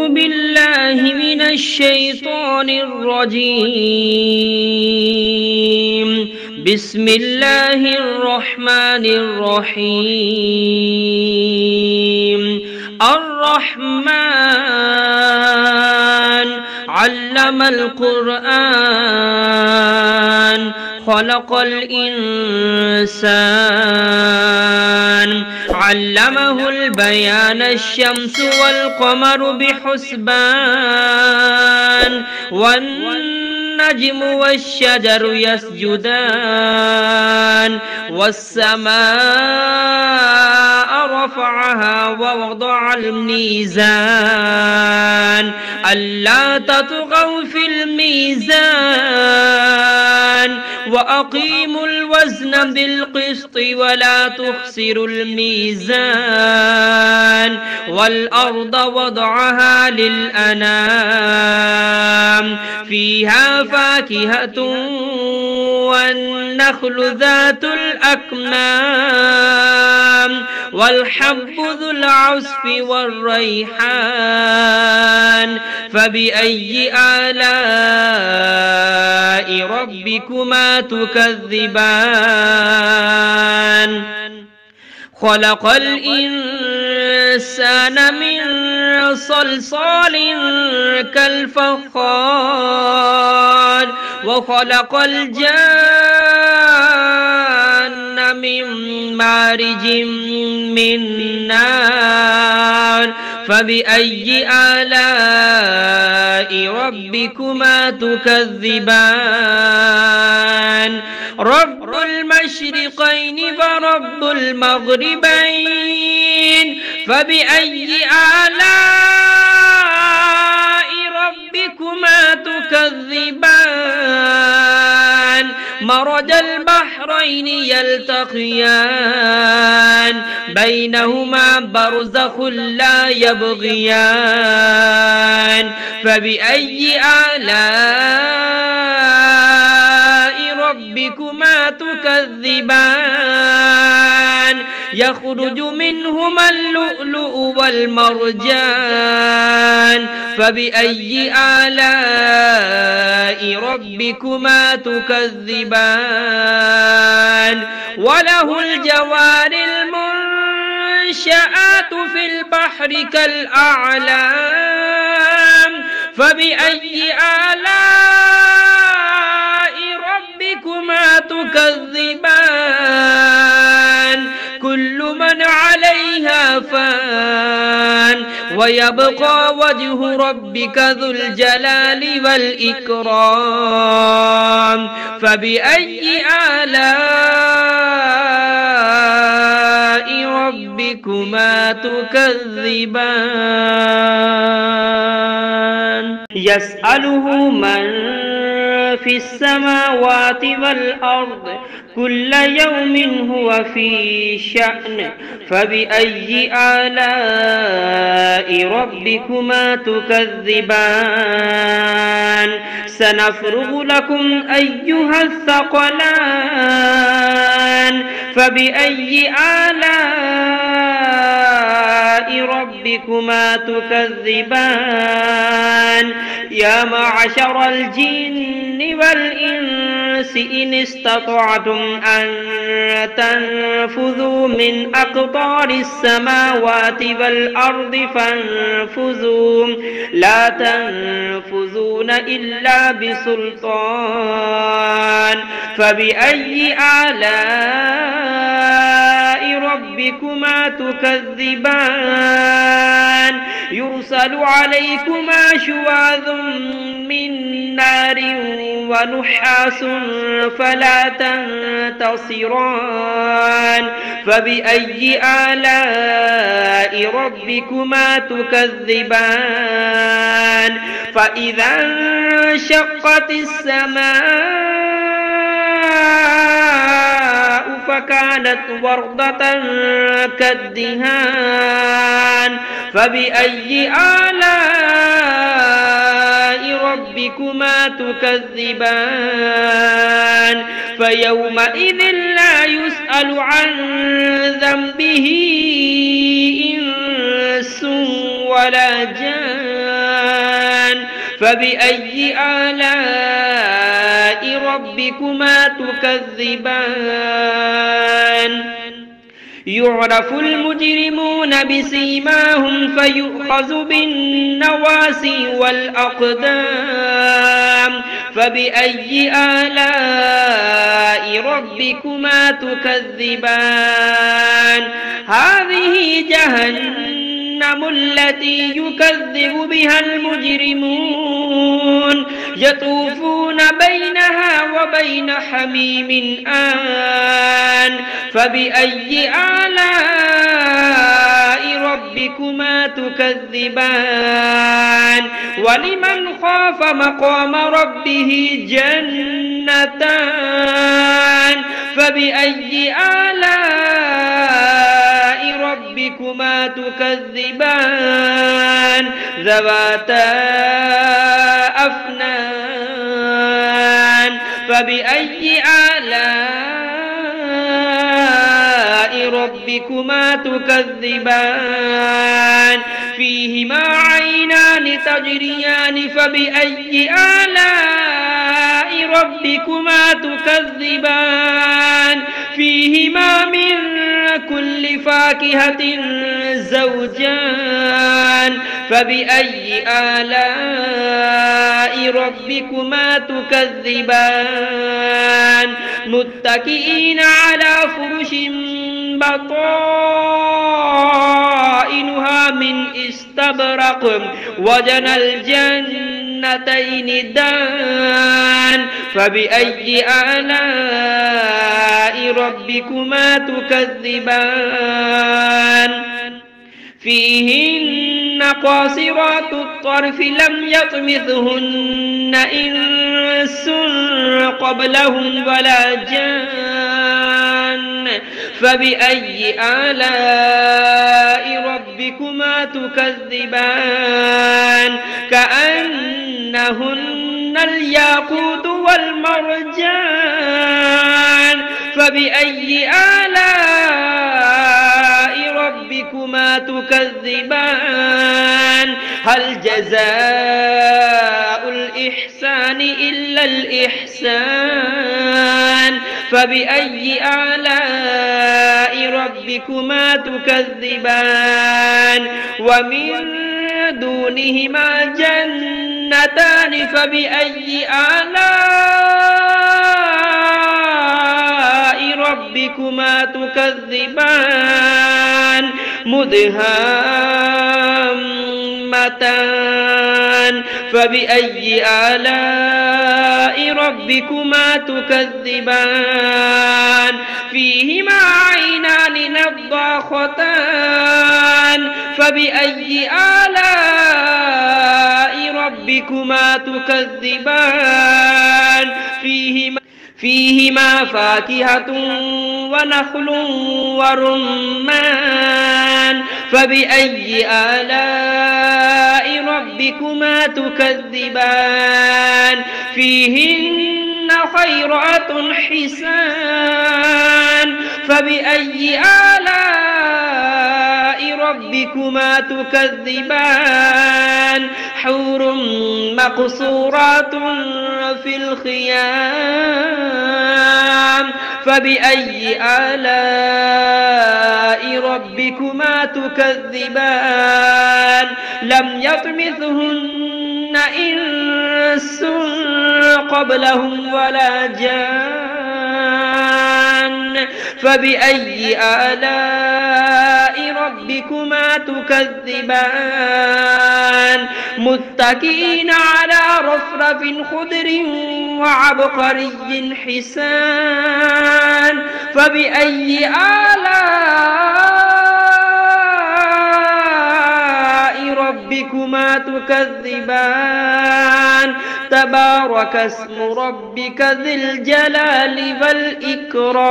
أعوذ بالله من الشيطان الرجيم. بسم الله الرحمن الرحيم. الرحمن علم القرآن خلق الإنسان علمه البيان الشمس والقمر بحسبان والنجم والشجر يسجدان والسماء رفعها ووضع الميزان ألا تطغوا في الميزان وأقيموا الوزن بالقسط ولا تخسروا الميزان والأرض وضعها للأنام فيها فاكهة والنخل ذات الأكمام والحب ذو العصف والريحان فبأي آلاء ربكما تكذبان خلق الإنسان من صلصال كالفخار وخلق الجان من مارج من نار فبأي آلاء ربكما تكذبان رب المشرقين ورب المغربين فبأي آلاء ربكما تكذبان مرج البحرين يلتقيان بينهما برزخ لا يبغيان فبأي آلاء ربكما تكذبان يخرج منهما اللؤلؤ والمرجان فبأي آلاء ربكما تكذبان وله الجوار المنشآت في البحر كالأعلام فبأي آلاء ربكما تكذبان كل من عليها فان ويبقى وجه ربك ذو الجلال والإكرام فبأي آلاء ربكما تكذبان يسأله من في السماوات والأرض كل يوم هو في شأن فبأي آلاء ربكما تكذبان سنفرغ لكم أيها الثقلان فبأي آلاء ربكما تكذبان يا معشر الجن والإنس إن استطعتم أن تنفذوا من أقطار السماوات والأرض فانفذوا لا تنفذون إلا بسلطان فبأي آلاء ربكما تكذبان يرسل عليكما شواظ من نار ونحاس فلا تنتصران فبأي آلاء ربكما تكذبان فإذا انشقت السماء فكانت وردة كالدهان فبأي آلاء ربكما تكذبان فيومئذ لا يسأل عن ذنبه إنس ولا جان فبأي آلاء ربكما تكذبان يعرف المجرمون بسيماهم فيؤخذ بالنواسي والأقدام فبأي آلاء ربكما تكذبان هذه جهنم التي يكذب بها المجرمون يطوفون بينها وبين حميم آن فبأي آلاء ربكما تكذبان ولمن خاف مقام ربه جنتان فبأي آلاء ربكما تكذبان ذواتا أفنان فبأي آلاء ربكما تكذبان فيهما عينان تجريان فبأي آلاء ربكما تكذبان فيهما من كل فاكهة زوجان فبأي آلاء ربكما تكذبان متكئين على فرش بطائنها من استبرق وجنى الجنتين دان فبأي آلاء ربكما تكذبان فيهن قاصرات الطرف لم يطمثهن إنس قبلهم ولا جان فبأي آلاء ربكما تكذبان كأنهن الياقوت والمرجان فبأي آلاء ربكما تكذبان هل جزاء الإحسان إلا الإحسان فبأي آلاء ربكما تكذبان ومن دونهما جنتان فبأي آلاء ربكما تكذبان مدهامتان فبأي آلاء ربكما تكذبان فيهما عينان نضاختان فبأي آلاء ربكما تكذبان فيهما فاكهة ونخل ورمان فبأي آلاء ربكما تكذبان فيهن خيرات حسان فبأي آلاء ربكما تكذبان حور مقصورات في الخيام فبأي آلاء ربكما تكذبان لم يطمثهن إنس قبلهم ولا جان فبأي آلاء ربكما تكذبان متكئين على رفرف خضر وعبقري حسان فبأي آلاء ربكما تكذبان تبارك اسم ربك ذي الجلال والإكرام